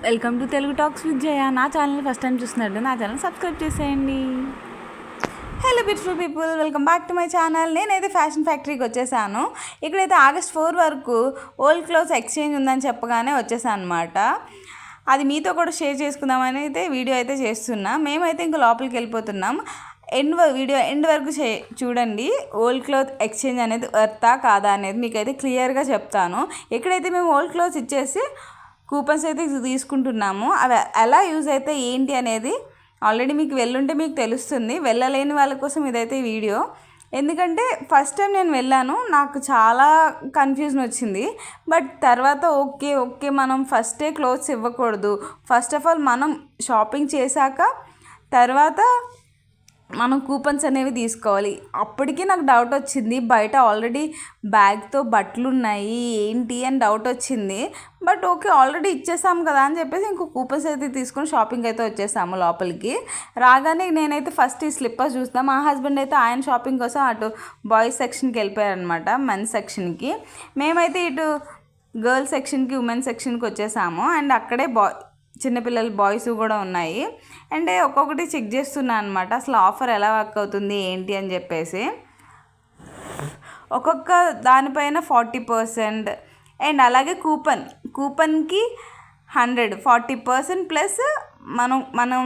Welcome to Telugu talks with Jaya. నా ఛానల్ని first time చూస్తున్నట్టు నా ఛానల్ సబ్స్క్రైబ్ చేసేయండి. Hello beautiful people, welcome back to my channel. నేనైతే ఫ్యాషన్ ఫ్యాక్టరీకి వచ్చేసాను. ఇక్కడైతే ఆగస్ట్ 4 వరకు ఓల్డ్ క్లోత్స్ ఎక్స్చేంజ్ ఉందని చెప్పగానే వచ్చేసాను అనమాట. అది మీతో కూడా షేర్ చేసుకుందామని అయితే వీడియో అయితే చేస్తున్నా. మేమైతే ఇంకా లోపలికి వెళ్ళిపోతున్నాం. వీడియో ఎండ్ వరకు చూడండి. ఓల్డ్ క్లోత్ ఎక్స్చేంజ్ అనేది వర్తా కాదా అనేది మీకైతే క్లియర్గా చెప్తాను. ఎక్కడైతే మేము ఓల్డ్ క్లోత్స్ ఇచ్చేసి కూపన్స్ అయితే తీసుకుంటున్నాము, అవి ఎలా యూజ్ అయితే ఏంటి అనేది ఆల్రెడీ మీకు వెళ్ళుంటే మీకు తెలుస్తుంది. వెళ్ళలేని వాళ్ళ కోసం ఇదైతే వీడియో. ఎందుకంటే ఫస్ట్ టైం నేను వెళ్ళాను, నాకు చాలా కన్ఫ్యూజన్ వచ్చింది. బట్ తర్వాత ఓకే మనం ఫస్టే క్లోత్స్ ఇవ్వకూడదు. ఫస్ట్ ఆఫ్ ఆల్ మనం షాపింగ్ చేశాక తర్వాత మనం కూపన్స్ అనేవి తీసుకోవాలి. అప్పటికి నాకు డౌట్ వచ్చింది, బయట ఆల్రెడీ బ్యాగ్తో బట్టలు ఉన్నాయి ఏంటి అని డౌట్ వచ్చింది. బట్ ఓకే ఆల్రెడీ ఇచ్చేసాం కదా అని చెప్పేసి ఇంకో కూపన్స్ అయితే తీసుకొని షాపింగ్ అయితే వచ్చేసాము. లోపలికి రాగానే నేనైతే ఫస్ట్ ఈ స్లిప్పర్స్ చూస్తాను. మా హస్బెండ్ అయితే ఆయన షాపింగ్ కోసం అటు బాయ్స్ సెక్షన్కి వెళ్ళిపోయారనమాట, మెన్స్ సెక్షన్కి. మేమైతే ఇటు గర్ల్స్ సెక్షన్కి ఉమెన్స్ సెక్షన్కి వచ్చేసాము. అండ్ అక్కడే చిన్నపిల్లల బాయ్స్ కూడా ఉన్నాయి. అండ్ ఒక్కొక్కటి చెక్ చేస్తున్నాను అనమాట, అసలు ఆఫర్ ఎలా వర్క్ అవుతుంది ఏంటి అని చెప్పేసి. ఒక్కొక్క దానిపైన 40%. అండ్ అలాగే కూపన్కి 100 40% ప్లస్ మనం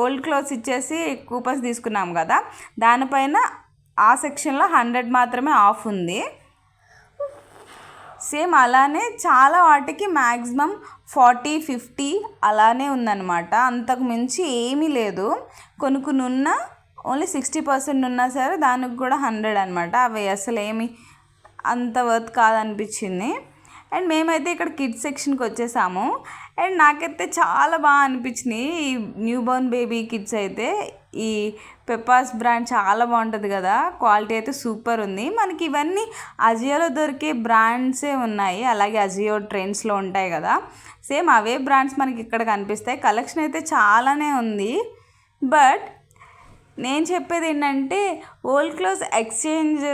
ఓల్డ్ క్లోత్స్ ఇచ్చేసి కూపన్స్ తీసుకున్నాం కదా, దానిపైన ఆ సెక్షన్లో 100 మాత్రమే ఆఫ్ ఉంది. సేమ్ అలానే చాలా వాటికి మ్యాక్సిమం 40-50 అలానే ఉందన్నమాట. అంతకు మించి ఏమీ లేదు. కొన్ని ఉన్నా ఓన్లీ 60% ఉన్నా సరే దానికి కూడా 100 అనమాట. అవి అసలు ఏమి అంత వర్త్ కాదనిపించింది. అండ్ మేమైతే ఇక్కడ కిడ్స్ సెక్షన్కి వచ్చేసాము. అండ్ నాకైతే చాలా బాగా అనిపించినాయి ఈ న్యూ బోర్న్ బేబీ కిడ్స్ అయితే. ఈ పెప్పాస్ బ్రాండ్ చాలా బాగుంటుంది కదా, క్వాలిటీ అయితే సూపర్ ఉంది. మనకి ఇవన్నీ అజియోలో దొరికే బ్రాండ్సే ఉన్నాయి. అలాగే అజియో ట్రెండ్స్లో ఉంటాయి కదా, సేమ్ అవే బ్రాండ్స్ మనకి ఇక్కడ కనిపిస్తాయి. కలెక్షన్ అయితే చాలానే ఉంది. బట్ నేను చెప్పేది ఏంటంటే ఓల్డ్ క్లోత్స్ ఎక్స్చేంజ్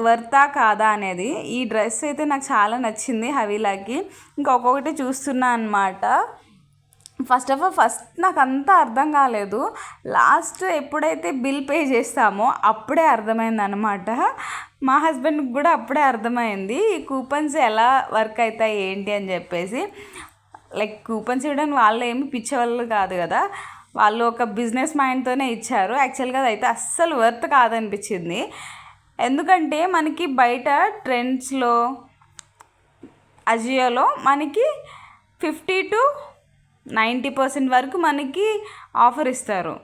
వర్తా కాదా అనేది. ఈ డ్రెస్ అయితే నాకు చాలా నచ్చింది హవీలాకి. ఇంకొకటి చూస్తున్నా అనమాట. ఫస్ట్ నాకు అంతా అర్థం కాలేదు. లాస్ట్ ఎప్పుడైతే బిల్ పే చేస్తామో అప్పుడే అర్థమైంది అనమాట. మా హస్బెండ్కి కూడా అప్పుడే అర్థమైంది ఈ కూపన్స్ ఎలా వర్క్ అవుతాయి ఏంటి అని చెప్పేసి. లైక్ కూపన్స్ ఇవ్వడానికి వాళ్ళు ఏమి పిచ్చేవాళ్ళు కాదు కదా, వాళ్ళు ఒక బిజినెస్ మైండ్తోనే ఇచ్చారు. యాక్చువల్గా అది అయితే అస్సలు వర్త్ కాదనిపించింది. ఎందుకంటే మనకి బయట ట్రెండ్స్లో అజియోలో మనకి 50-90% వరకు మనకి ఆఫర్ ఇస్తారు.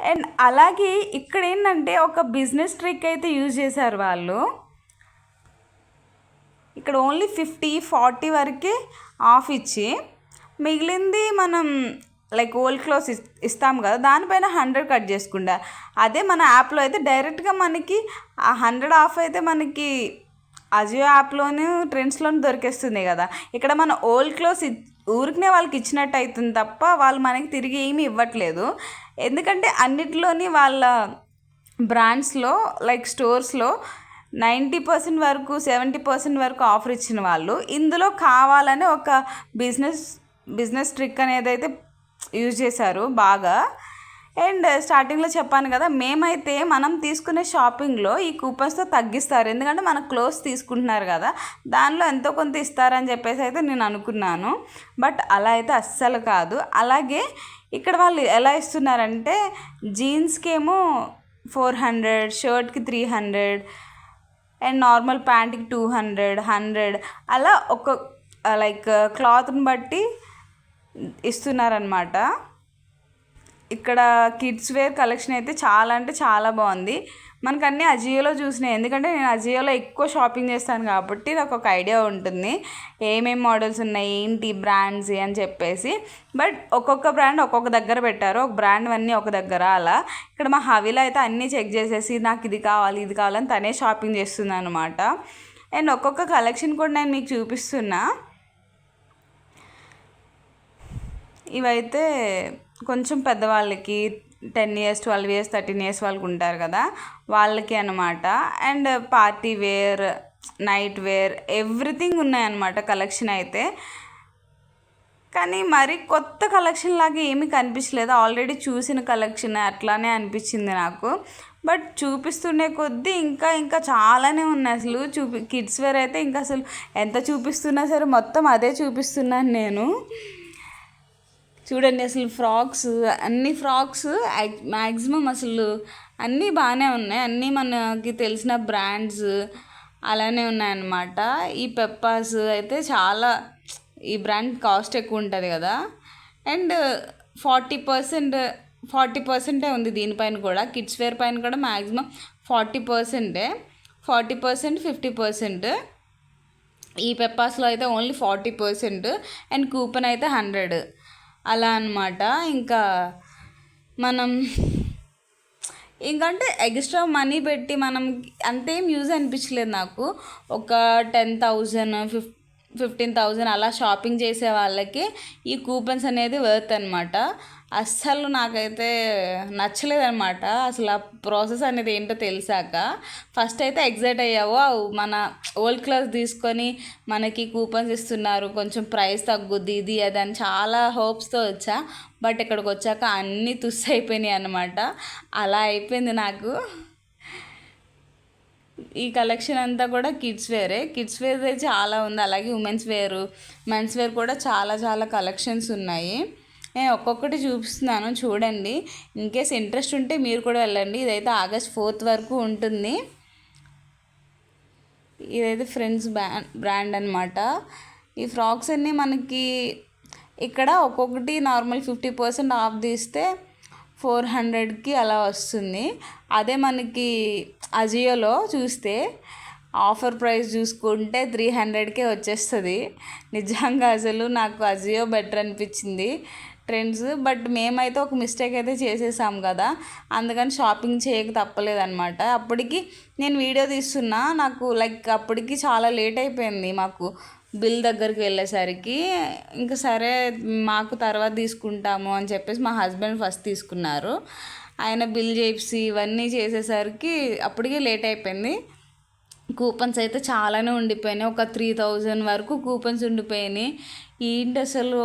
అండ్ అలాగే ఇక్కడ ఏంటంటే ఒక బిజినెస్ ట్రిక్ అయితే యూజ్ చేశారు వాళ్ళు. ఇక్కడ ఓన్లీ 50-40 వరకే ఆఫ్ ఇచ్చి మిగిలింది మనం లైక్ ఓల్డ్ క్లోత్స్ ఇస్తాం కదా, దానిపైన 100 కట్ చేసుకుంటా. అదే మన యాప్లో అయితే డైరెక్ట్గా మనకి ఆ 100 ఆఫ్ అయితే మనకి అజియో యాప్లోనే ట్రెండ్స్లోనే దొరికేస్తుంది కదా. ఇక్కడ మన ఓల్డ్ క్లోత్స్ ఊరికనే వాళ్ళకి ఇచ్చినట్టు అవుతుంది తప్ప వాళ్ళు మనకి తిరిగి ఏమీ ఇవ్వట్లేదు. ఎందుకంటే అన్నిటిలోని వాళ్ళ బ్రాండ్స్లో లైక్ స్టోర్స్లో 90% వరకు 70% వరకు ఆఫర్ ఇచ్చిన వాళ్ళు ఇందులో కావాలని ఒక బిజినెస్ ట్రిక్ అనేది అయితే యూజ్ చేశారు బాగా. అండ్ స్టార్టింగ్లో చెప్పాను కదా, మేమైతే మనం తీసుకునే షాపింగ్లో ఈ కూపన్స్తో తగ్గిస్తారు. ఎందుకంటే మన క్లోత్స్ తీసుకుంటున్నారు కదా, దానిలో ఎంతో కొంత ఇస్తారని చెప్పేసి అయితే నేను అనుకున్నాను. బట్ అలా అయితే అస్సలు కాదు. అలాగే ఇక్కడ వాళ్ళు ఎలా ఇస్తున్నారంటే జీన్స్కి ఏమో 400, షర్ట్కి 300 అండ్ నార్మల్ ప్యాంట్కి 200, 100 అలా లైక్ క్లాత్ని బట్టి ఇస్తున్నారనమాట. ఇక్కడ కిడ్స్ వేర్ కలెక్షన్ అయితే చాలా అంటే చాలా బాగుంది. మనకు అన్నీ అజియోలో చూసినాయి, ఎందుకంటే నేను అజియోలో ఎక్కువ షాపింగ్ చేస్తాను కాబట్టి నాకు ఒక ఐడియా ఉంటుంది ఏమేమి మోడల్స్ ఉన్నాయి ఏంటి బ్రాండ్స్ అని చెప్పేసి. బట్ ఒక్కొక్క బ్రాండ్ ఒక్కొక్క దగ్గర పెట్టారు, ఒక బ్రాండ్ అన్నీ ఒక దగ్గర అలా. ఇక్కడ మా హవీలో అయితే అన్నీ చెక్ చేసేసి నాకు ఇది కావాలని తనే షాపింగ్ చేస్తుంది అనమాట. అండ్ ఒక్కొక్క కలెక్షన్ కూడా నేను మీకు చూపిస్తున్నా. ఇవైతే కొంచెం పెద్దవాళ్ళకి 10 years 12 years 13 years వాళ్ళకి ఉంటారు కదా, వాళ్ళకి అనమాట. And party wear, night wear everything ఉన్నాయన్నమాట కలెక్షన్ అయితే. కానీ మరి కొత్త కలెక్షన్ లాగా ఏమీ కనిపించలేదు. ఆల్రెడీ చూసిన కలెక్షన్ అట్లానే అనిపించింది నాకు. బట్ చూపిస్తుండే కొద్దీ ఇంకా ఇంకా చాలానే ఉన్నాయి. అసలు కిడ్స్ వేర్ అయితే ఇంకా అసలు ఎంత చూపిస్తున్నా సరే మొత్తం అదే చూపిస్తున్నాను నేను. చూడండి అసలు అన్ని ఫ్రాక్స్ మ్యాక్సిమం అసలు అన్నీ బాగానే ఉన్నాయి. అన్నీ మనకి తెలిసిన బ్రాండ్స్ అలానే ఉన్నాయన్నమాట. ఈ పెప్పాస్ అయితే చాలా, ఈ బ్రాండ్ కాస్ట్ ఎక్కువ ఉంటుంది కదా. అండ్ 40% ఉంది దీనిపైన కూడా. కిడ్స్ వేర్ పైన కూడా మ్యాక్సిమం 40%, 50%. ఈ పెప్పాస్లో అయితే ఓన్లీ 40% అండ్ కూపన్ అయితే 100 అలా అన్నమాట. ఇంకా మనం ఇంకంటే ఎక్స్ట్రా మనీ పెట్టి మనం అంతేం యూజ్ అనిపించలేదు నాకు. ఒక 10,000 15,000 అలా షాపింగ్ చేసే వాళ్ళకి ఈ కూపన్స్ అనేది వర్త్ అనమాట. అస్సలు నాకైతే నచ్చలేదన్నమాట అసలు ఆ ప్రాసెస్ అనేది ఏంటో తెలిసాక. ఫస్ట్ అయితే ఎగ్జైట్ అయ్యావు, మన ఓల్డ్ క్లాస్ తీసుకొని మనకి కూపన్స్ ఇస్తున్నారు, కొంచెం ప్రైస్ తగ్గుద్ది ఇది అది అని చాలా హోప్స్తో వచ్చా. బట్ ఇక్కడికి వచ్చాక అన్నీ తుస్సు అయిపోయినాయి అన్నమాట. అలా అయిపోయింది నాకు. ఈ కలెక్షన్ అంతా కూడా కిడ్స్ వేర్ చాలా ఉంది. అలాగే ఉమెన్స్ వేర్, మెన్స్ వేర్ కూడా చాలా చాలా కలెక్షన్స్ ఉన్నాయి. నేను ఒక్కొక్కటి చూపిస్తున్నాను చూడండి. ఇన్కేస్ ఇంట్రెస్ట్ ఉంటే మీరు కూడా వెళ్ళండి. ఇదైతే August 4th వరకు ఉంటుంది. ఇదైతే ఫ్రెండ్స్ బ్రాండ్ అనమాట. ఈ ఫ్రాక్స్ అన్నీ మనకి ఇక్కడ ఒక్కొక్కటి నార్మల్ 50% ఆఫ్ తీస్తే 400కి అలా వస్తుంది. అదే మనకి అజియోలో చూస్తే ఆఫర్ ప్రైస్ చూసుకుంటే 300కే వచ్చేస్తుంది. నిజంగా అసలు నాకు అజియో బెటర్ అనిపించింది ట్రెండ్స్. బట్ మేమైతే ఒక మిస్టేక్ అయితే చేసేసాం కదా, అందుకని షాపింగ్ చేయక తప్పలేదన్నమాట. అప్పటికి నేను వీడియో తీస్తున్నా, నాకు అప్పటికి చాలా లేట్ అయిపోయింది. మాకు బిల్ దగ్గరికి వెళ్ళేసరికి ఇంకా సరే మాకు తర్వాత తీసుకుంటాము అని చెప్పేసి మా హస్బెండ్ ఫస్ట్ తీసుకున్నారు. ఆయన బిల్ చేసి ఇవన్నీ చేసేసరికి అప్పటికే లేట్ అయిపోయింది. కూపన్స్ అయితే చాలానే ఉండిపోయినాయి. ఒక 3,000 వరకు కూపన్స్ ఉండిపోయినాయి. ఏంటి అసలు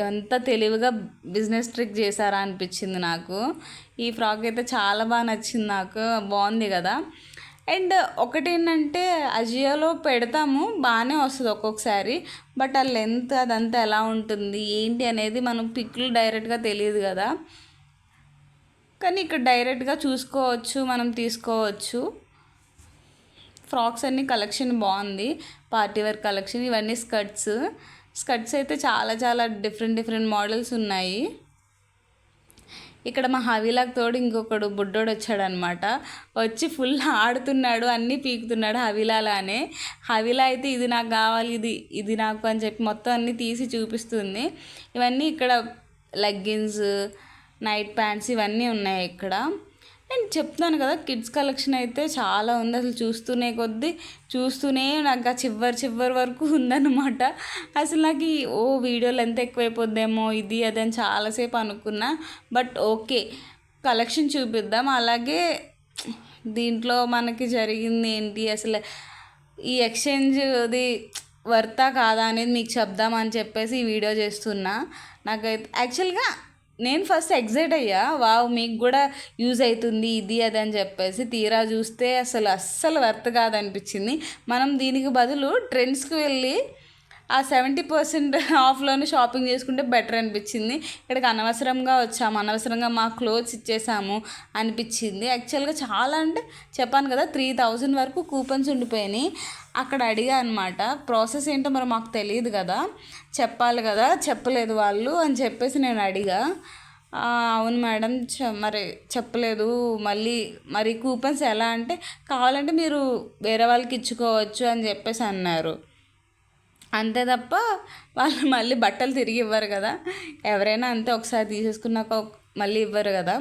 ఎంత తెలివిగా బిజినెస్ ట్రిక్ చేశారా అనిపించింది నాకు. ఈ ఫ్రాక్ అయితే చాలా బాగా నచ్చింది నాకు, బాగుంది కదా. అండ్ ఒకటేంటంటే అజియోలో పెడతాము బాగానే వస్తుంది ఒక్కొక్కసారి, బట్ ఆ లెంత్ అదంతా ఎలా ఉంటుంది ఏంటి అనేది మనం పిక్లు డైరెక్ట్గా తెలియదు కదా. కానీ ఇక్కడ డైరెక్ట్గా చూసుకోవచ్చు, మనం తీసుకోవచ్చు. ఫ్రాక్స్ అన్ని కలెక్షన్ బాగుంది, పార్టీ వేర్ కలెక్షన్. ఇవన్నీ స్కర్ట్స్ అయితే చాలా చాలా డిఫరెంట్ మోడల్స్ ఉన్నాయి. ఇక్కడ మా హవీలాకి తోడు ఇంకొకడు బుడ్డోడు వచ్చాడనమాట. వచ్చి ఫుల్ ఆడుతున్నాడు, అన్నీ పీకుతున్నాడు హవీలానే. హవీలా అయితే ఇది నాకు కావాలి, ఇది నాకు అని చెప్పి మొత్తం అన్నీ తీసి చూపిస్తుంది. ఇవన్నీ ఇక్కడ లెగ్గిన్స్, నైట్ ప్యాంట్స్ ఇవన్నీ ఉన్నాయి ఇక్కడ. నేను చెప్తున్నాను కదా, కిడ్స్ కలెక్షన్ అయితే చాలా ఉంది. అసలు చూస్తూనే నాకు ఆ చివరి వరకు ఉందన్నమాట. అసలు నాకు వీడియోలు ఎంత ఎక్కువైపోద్దేమో ఇది అది అని చాలాసేపు అనుకున్నా. బట్ ఓకే, కలెక్షన్ చూపిద్దాం. అలాగే దీంట్లో మనకి జరిగింది ఏంటి, అసలు ఈ ఎక్స్చేంజ్ది వర్తా కాదా అనేది మీకు చెప్దామని చెప్పేసి ఈ వీడియో చేస్తున్నా. నాకైతే యాక్చువల్గా నేను ఫస్ట్ ఎగ్జైట్ అయ్యా, వావ్ మీకు కూడా యూజ్ అవుతుంది ఇది అది అని చెప్పేసి. తీరా చూస్తే అస్సలు వర్త్ కాదనిపించింది. మనం దీనికి బదులు ట్రెండ్స్కి వెళ్ళి ఆ 70% ఆఫ్లోనే షాపింగ్ చేసుకుంటే బెటర్ అనిపించింది. ఇక్కడికి అనవసరంగా వచ్చాము, అనవసరంగా మా క్లోత్స్ ఇచ్చేసాము అనిపించింది. యాక్చువల్గా చాలా అంటే చెప్పాను కదా 3,000 వరకు కూపన్స్ ఉండిపోయినాయి. అక్కడ అడిగా అనమాట, ప్రాసెస్ ఏంటో మరి మాకు తెలియదు కదా, చెప్పాలి కదా, చెప్పలేదు వాళ్ళు అని చెప్పేసి నేను అడిగా. అవును మేడం మరి చెప్పలేదు, మరి కూపన్స్ ఎలా అంటే కావాలంటే మీరు వేరే వాళ్ళకి ఇచ్చుకోవచ్చు అని చెప్పేసి అన్నారు. అంతే తప్ప వాళ్ళు మళ్ళీ బట్టలు తిరిగి ఇవ్వరు కదా, ఎవరైనా అంతే ఒకసారి తీసేసుకున్నాక మళ్ళీ ఇవ్వరు కదా.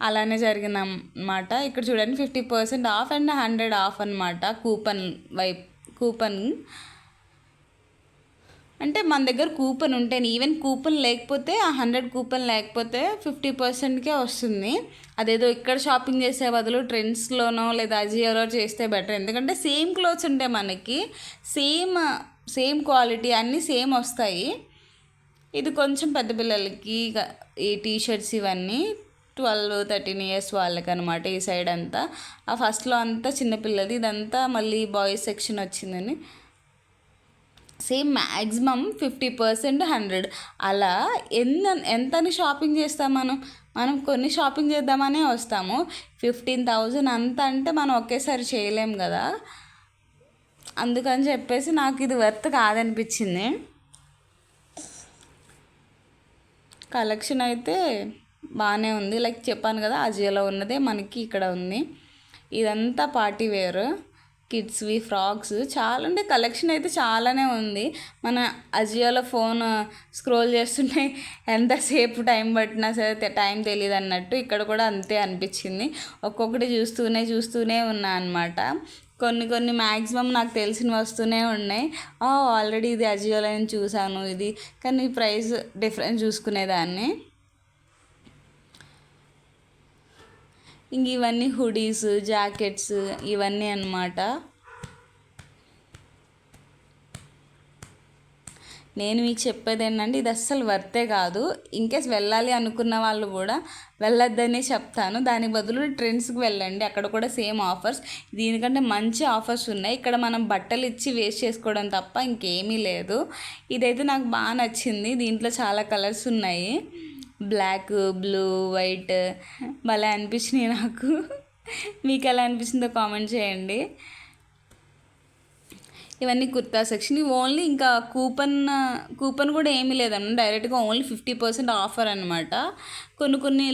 అలానే జరిగిందన్నమాట. ఇక్కడ చూడండి 50% ఆఫ్ అండ్ 100 ఆఫ్ అనమాట. కూపన్ అంటే మన దగ్గర కూపన్ ఉంటే, ఈవెన్ కూపన్ లేకపోతే ఆ 100 కూపన్ లేకపోతే 50%కే వస్తుంది. అదేదో ఇక్కడ షాపింగ్ చేసే బదులు ట్రెండ్స్లోనో లేదా అజియోలో చేస్తే బెటర్. ఎందుకంటే సేమ్ క్లోత్స్ ఉంటాయి మనకి, సేమ్ క్వాలిటీ అన్నీ సేమ్ వస్తాయి. ఇది కొంచెం పెద్ద పిల్లలకి ఈ టీషర్ట్స్ ఇవన్నీ 12-13 ఇయర్స్ వాళ్ళకి అనమాట. ఈ సైడ్ అంతా ఆ ఫస్ట్లో అంతా చిన్నపిల్లది, ఇదంతా మళ్ళీ బాయ్స్ సెక్షన్ వచ్చిందని. సేమ్ మ్యాక్సిమం 50%, 100 అలా ఎంతని షాపింగ్ చేస్తాం మనం కొన్ని షాపింగ్ చేద్దామనే వస్తాము. 15,000 అంత అంటే మనం ఒకేసారి చేయలేం కదా. అందుకని చెప్పేసి నాకు ఇది వర్త్ కాదనిపించింది. కలెక్షన్ అయితే బాగానే ఉంది. లైక్ చెప్పాను కదా, అజియోలో ఉన్నదే మనకి ఇక్కడ ఉంది. ఇదంతా పార్టీ వేర్ కిడ్స్వి ఫ్రాక్స్ చాలా, అంటే కలెక్షన్ అయితే చాలానే ఉంది. మన అజియోలో ఫోన్ స్క్రోల్ చేస్తుంటే ఎంతసేపు టైం పట్టినా సరే టైం తెలియదు అన్నట్టు ఇక్కడ కూడా అంతే అనిపించింది. ఒక్కొక్కటి చూస్తూనే ఉన్నా అనమాట. కొన్ని మ్యాక్సిమం నాకు తెలిసినవి వస్తూనే ఉన్నాయి. ఆల్రెడీ ఇది అజియోలో నేను చూశాను ఇది, కానీ ప్రైస్ డిఫరెన్స్ చూసుకునేదాన్ని. ఇంక ఇవన్నీ హుడీస్, జాకెట్స్ ఇవన్నీ అన్నమాట. నేను మీకు చెప్పేది ఏంటంటే ఇది అస్సలు వర్తే కాదు. ఇన్కేస్ వెళ్ళాలి అనుకున్న వాళ్ళు కూడా వెళ్ళొద్దనే చెప్తాను. దాని బదులు ట్రెండ్స్కి వెళ్ళండి, అక్కడ కూడా సేమ్ ఆఫర్స్, దీనికంటే మంచి ఆఫర్స్ ఉన్నాయి. ఇక్కడ మనం బట్టలు ఇచ్చి వేస్ట్ చేసుకోవడం తప్ప ఇంకేమీ లేదు. ఇదైతే నాకు బాగా నచ్చింది. దీంట్లో చాలా కలర్స్ ఉన్నాయి, బ్లాక్, బ్లూ, వైట్ భలే అనిపించినాయి నాకు. మీకు ఎలా అనిపిస్తుందో కామెంట్ చేయండి. ఇవన్నీ కుర్తా సెక్షన్. ఇవి ఓన్లీ ఇంకా కూపన్ కూడా ఏమీ లేదన్న, డైరెక్ట్గా ఓన్లీ 50% ఆఫర్ అనమాట. కొన్ని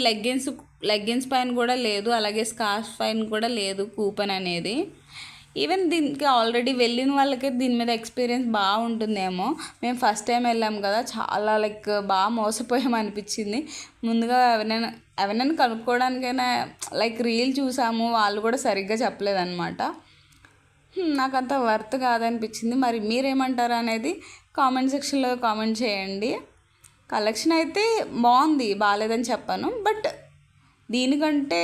లెగ్గిన్స్ పైన కూడా లేదు, అలాగే స్కార్ఫ్ పైన కూడా లేదు కూపన్ అనేది. ఈవెన్ దీనికి ఆల్రెడీ వెళ్ళిన వాళ్ళకి దీని మీద ఎక్స్పీరియన్స్ బాగుంటుందేమో. మేము ఫస్ట్ టైం వెళ్ళాం కదా, చాలా బాగా మోసపోయాం అనిపించింది. ముందుగా ఎవరైనా కనుక్కోవడానికైనా రీల్ చూసాము, వాళ్ళు కూడా సరిగ్గా చెప్పలేదన్నమాట. నాకంత వర్త్ కాదనిపించింది. మరి మీరేమంటారు అనేది కామెంట్ సెక్షన్లో కామెంట్ చేయండి. కలెక్షన్ అయితే బాగుంది, బాగాలేదని చెప్పాను, బట్ దీనికంటే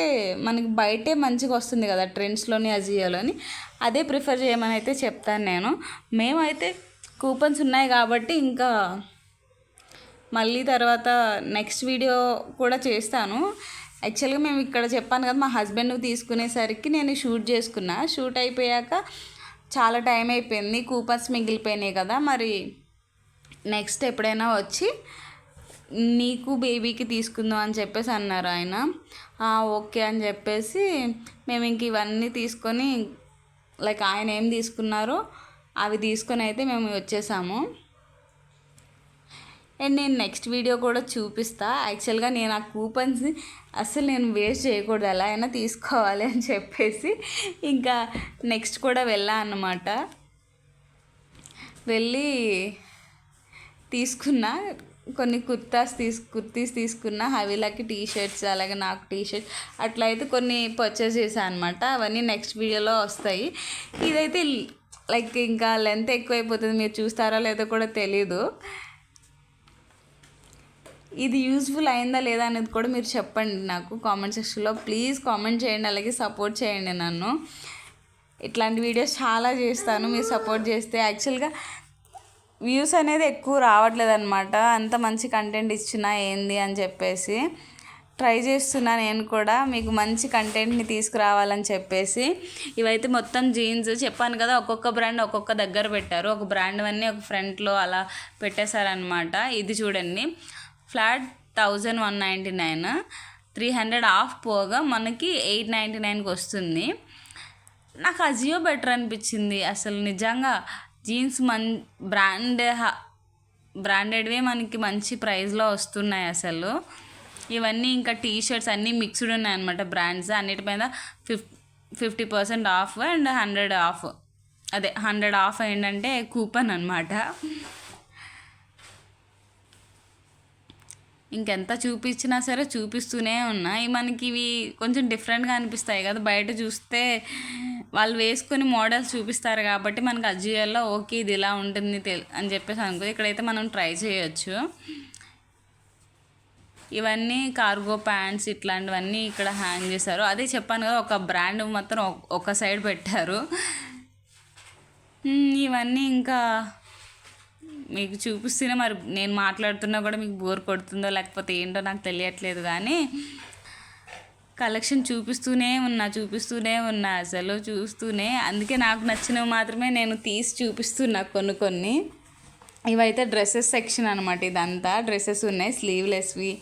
మనకి బయటే మంచిగా వస్తుంది కదా ట్రెండ్స్లోని, అజియోలోని, అదే ప్రిఫర్ చేయమని అయితే చెప్తాను నేను. మేమైతే కూపన్స్ ఉన్నాయి కాబట్టి ఇంకా మళ్ళీ తర్వాత నెక్స్ట్ వీడియో కూడా చేస్తాను. యాక్చువల్గా మేము ఇక్కడ చెప్పాను కదా, మా హస్బెండ్ తీసుకునేసరికి నేను షూట్ అయిపోయాక చాలా టైం అయిపోయింది, కూపన్స్ మిగిలిపోయినాయి కదా. మరి నెక్స్ట్ ఎప్పుడైనా వచ్చి నీకు బేబీకి తీసుకుందాం అని చెప్పేసి అన్నారు ఆయన. ఓకే అని చెప్పేసి మేము ఇంక ఇవన్నీ తీసుకొని ఆయన ఏం తీసుకున్నారో అవి తీసుకొని అయితే మేము వచ్చేసాము. అండ్ నేను నెక్స్ట్ వీడియో కూడా చూపిస్తా. యాక్చువల్గా నేను ఆ కూపన్స్ అస్సలు నేను వేస్ట్ చేయకూడదు, ఎలా అయినా తీసుకోవాలి అని చెప్పేసి ఇంకా నెక్స్ట్ కూడా వెళ్ళా అన్నమాట. వెళ్ళి తీసుకున్నా కొన్ని కుర్తీస్ తీసుకున్నా, హవీలాకి టీషర్ట్స్, అలాగే నాకు టీషర్ట్, అట్లా అయితే కొన్ని పర్చేస్ చేశాను అనమాట. అవన్నీ నెక్స్ట్ వీడియోలో వస్తాయి. ఇదైతే ఇంకా లెంత్ ఎక్కువైపోతుంది, మీరు చూస్తారో లేదో కూడా తెలీదు. ఇది యూజ్ఫుల్ అయిందా లేదా అనేది కూడా మీరు చెప్పండి నాకు కామెంట్ సెక్షన్లో. ప్లీజ్ కామెంట్ చేయండి, అలాగే సపోర్ట్ చేయండి నన్ను. ఇట్లాంటి వీడియోస్ చాలా చేస్తాను, మీరు సపోర్ట్ చేస్తే. యాక్చువల్గా వ్యూస్ అనేది ఎక్కువ రావట్లేదు అనమాట, అంత మంచి కంటెంట్ ఇచ్చినా ఏంది అని చెప్పేసి ట్రై చేస్తున్నా నేను కూడా, మీకు మంచి కంటెంట్ని తీసుకురావాలని చెప్పేసి. ఇవైతే మొత్తం జీన్స్ చెప్పాను కదా, ఒక్కొక్క బ్రాండ్ ఒక్కొక్క దగ్గర పెట్టారు. ఒక బ్రాండ్ అన్నీ ఒక ఫ్రంట్లో అలా పెట్టేశారనమాట. ఇది చూడండి, ఫ్లాట్ 1199, 300 ఆఫ్ పోగా మనకి 899కి వస్తుంది. నాకు అజియో బెటర్ అనిపించింది అసలు నిజంగా. జీన్స్ బ్రాండెడ్వే మనకి మంచి ప్రైస్లో వస్తున్నాయి అసలు. ఇవన్నీ ఇంకా టీషర్ట్స్ అన్నీ మిక్స్డ్ ఉన్నాయి అనమాట, బ్రాండ్స్ అన్నిటిపైన 50% ఆఫ్ అండ్ 100 ఆఫ్. అదే 100 ఆఫ్ ఏంటంటే కూపన్ అనమాట. ఇంకెంత చూపించినా సరే చూపిస్తూనే ఉన్నాయి. మనకి ఇవి కొంచెం డిఫరెంట్గా అనిపిస్తాయి కదా, బయట చూస్తే వాళ్ళు వేసుకొని మోడల్స్ చూపిస్తారు కాబట్టి మనకు అజియోలో ఓకే ఇది ఇలా ఉంటుంది అని చెప్పేసి అనుకో. ఇక్కడైతే మనం ట్రై చేయొచ్చు. ఇవన్నీ కార్గో ప్యాంట్స్ ఇట్లాంటివన్నీ ఇక్కడ హ్యాంగ్ చేశారు. అదే చెప్పాను కదా, ఒక బ్రాండ్ మాత్రం ఒక సైడ్ పెట్టారు. ఇవన్నీ ఇంకా మీకు చూపిస్తూనే మరి నేను మాట్లాడుతున్నా కూడా మీకు బోర్ కొడుతుందో లేకపోతే ఏంటో నాకు తెలియట్లేదు, కానీ కలెక్షన్ చూపిస్తూనే ఉన్నా అసలు చూస్తూనే. అందుకే నాకు నచ్చినవి మాత్రమే నేను తీసి చూపిస్తున్నా కొన్ని. ఇవైతే డ్రెస్సెస్ సెక్షన్ అనమాట. ఇదంతా డ్రెస్సెస్ ఉన్నాయి, స్లీవ్లెస్వి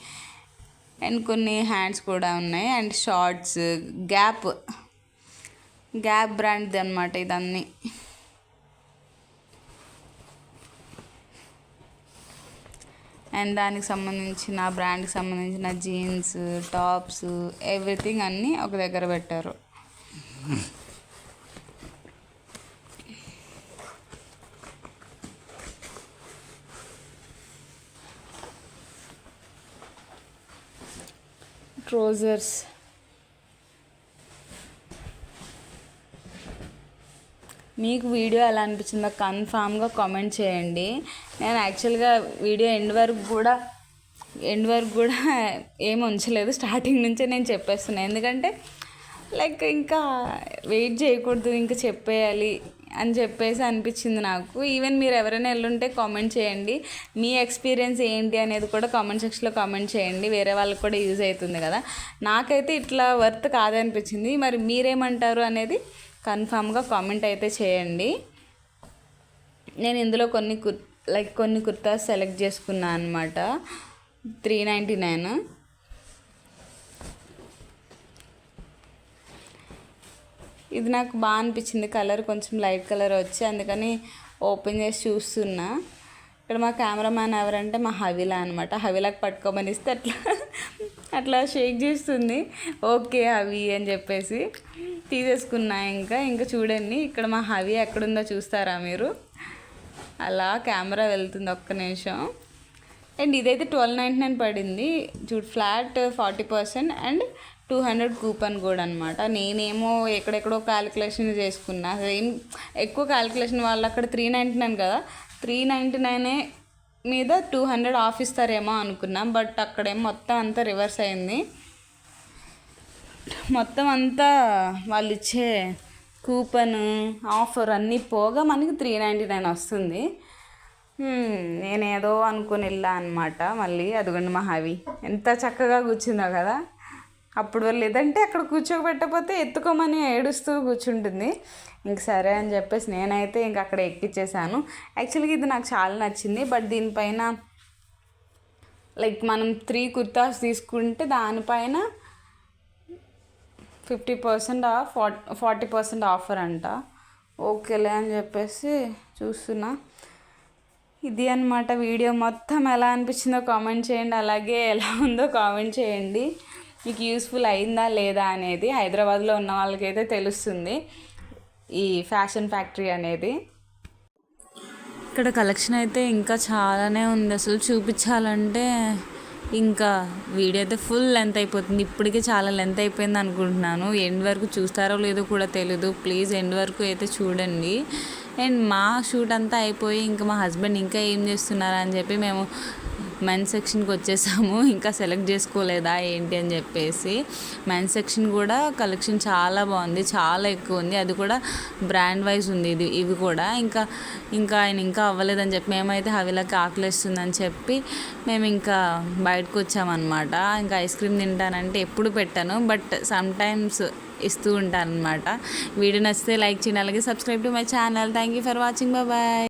అండ్ కొన్ని హ్యాండ్స్ కూడా ఉన్నాయి. అండ్ షార్ట్స్, గ్యాప్ బ్రాండ్ది అనమాట ఇదన్నీ. అండ్ దానికి సంబంధించిన బ్రాండ్కి సంబంధించిన జీన్స్, టాప్స్, ఎవ్రీథింగ్ అన్నీ ఒక దగ్గర పెట్టారు. ట్రౌజర్స్, మీకు వీడియో ఎలా అనిపించిందో కన్ఫామ్గా కామెంట్ చేయండి. నేను యాక్చువల్గా వీడియో ఎండ్ వరకు కూడా ఏం ఉంచలేదు, స్టార్టింగ్ నుంచే నేను చెప్పేస్తున్నాను. ఎందుకంటే లైక్ ఇంకా వెయిట్ చేయకూడదు, ఇంకా చెప్పేయాలి అని చెప్పేసి అనిపించింది నాకు. ఈవెన్ మీరు ఎవరైనా వెళ్ళుంటే కామెంట్ చేయండి, మీ ఎక్స్పీరియన్స్ ఏంటి అనేది కూడా కామెంట్ సెక్షన్లో కామెంట్ చేయండి. వేరే వాళ్ళకి కూడా యూజ్ అవుతుంది కదా. నాకైతే ఇట్లా వర్త్ కాదనిపించింది. మరి మీరేమంటారు అనేది కన్ఫామ్గా కామెంట్ అయితే చేయండి. నేను ఇందులో కొన్ని కుర్తాస్ సెలెక్ట్ చేసుకున్నాను అనమాట. 399. ఇది నాకు బాగా అనిపించింది, కలర్ కొంచెం లైట్ కలర్ వచ్చి, అందుకని ఓపెన్ చేసి చూస్తున్నా. ఇక్కడ మా కెమెరామ్యాన్ ఎవరంటే మా హవిలా అనమాట. హవిలాకి పట్టుకోమని ఇస్తే అట్లా షేక్ చేస్తుంది. ఓకే హవి అని చెప్పేసి తీసేసుకున్నా. ఇంకా చూడండి, ఇక్కడ మా హవి ఎక్కడుందో చూస్తారా మీరు? అలా కెమెరా వెళ్తుంది, ఒక్క నిమిషం. అండ్ ఇదైతే 1299 పడింది. చూడు, ఫ్లాట్ 40% అండ్ 200 కూపన్ కూడా అనమాట. నేనేమో ఎక్కడెక్కడో క్యాలిక్యులేషన్ చేసుకున్నా. ఏం ఎక్కువ క్యాలిక్యులేషన్, వాళ్ళు అక్కడ 399 కదా, 399 మీద 200 ఆఫ్ ఇస్తారేమో అనుకున్నాం. బట్ అక్కడేమో మొత్తం అంతా రివర్స్ అయింది. మొత్తం అంతా వాళ్ళు ఇచ్చే కూపన్ ఆఫర్ అన్నీ పోగా మనకి 399 వస్తుంది. నేనేదో అనుకుని వెళ్ళా అనమాట. మళ్ళీ అదిగోండి మా హవి ఎంత చక్కగా కూర్చుందో కదా. అప్పుడు లేదంటే అక్కడ కూర్చోబెట్టకపోతే ఎత్తుకోమని ఏడుస్తూ కూర్చుంటుంది. ఇంక సరే అని చెప్పేసి నేనైతే ఇంక అక్కడ ఎక్కిచ్చేసాను. యాక్చువల్గా ఇది నాకు చాలా నచ్చింది. బట్ దీనిపైన లైక్ మనం 3 కుర్తాస్ తీసుకుంటే దానిపైన 50% ఆఫ్, 40% ఆఫర్ అంట. ఓకేలే అని చెప్పేసి చూస్తున్నా. ఇది అనమాట వీడియో. మొత్తం ఎలా అనిపించిందో కామెంట్ చేయండి, అలాగే ఎలా ఉందో కామెంట్ చేయండి. మీకు యూస్ఫుల్ అయిందా లేదా అనేది హైదరాబాద్లో ఉన్న వాళ్ళకైతే తెలుస్తుంది ఈ ఫ్యాషన్ ఫ్యాక్టరీ అనేది. ఇక్కడ కలెక్షన్ అయితే ఇంకా చాలానే ఉంది. అసలు చూపించాలంటే ఇంకా వీడియో అయితే ఫుల్ లెంత్ అయిపోతుంది. ఇప్పటికే చాలా లెంత్ అయిపోయింది అనుకుంటున్నాను. ఎండ్ వరకు చూస్తారో లేదో కూడా తెలీదు. ప్లీజ్ ఎండ్ వరకు అయితే చూడండి. అండ్ మా షూట్ అంతా అయిపోయి ఇంకా మా హస్బెండ్ ఇంకా ఏం చేస్తున్నారని చెప్పి మేము మెన్స్ సెక్షన్కి వచ్చేసాము. ఇంకా సెలెక్ట్ చేసుకోలేదా ఏంటి అని చెప్పేసి. మెన్స్ సెక్షన్ కూడా కలెక్షన్ చాలా బాగుంది, చాలా ఎక్కువ ఉంది. అది కూడా బ్రాండ్ వైజ్ ఉంది. ఇవి కూడా ఇంకా ఆయన ఇంకా అవ్వలేదని చెప్పి మేమైతే హవిలకి ఆకలిస్తుందని చెప్పి మేము ఇంకా బయటకు వచ్చామన్నమాట. ఇంకా ఐస్ క్రీమ్ తింటానంటే ఎప్పుడు పెట్టాను, బట్ సమ్ టైమ్స్ ఇస్తూ ఉంటాను అనమాట. వీడియో నచ్చితే లైక్ చేయండి, అలాగే subscribe to my channel. Thank you for watching. Bye.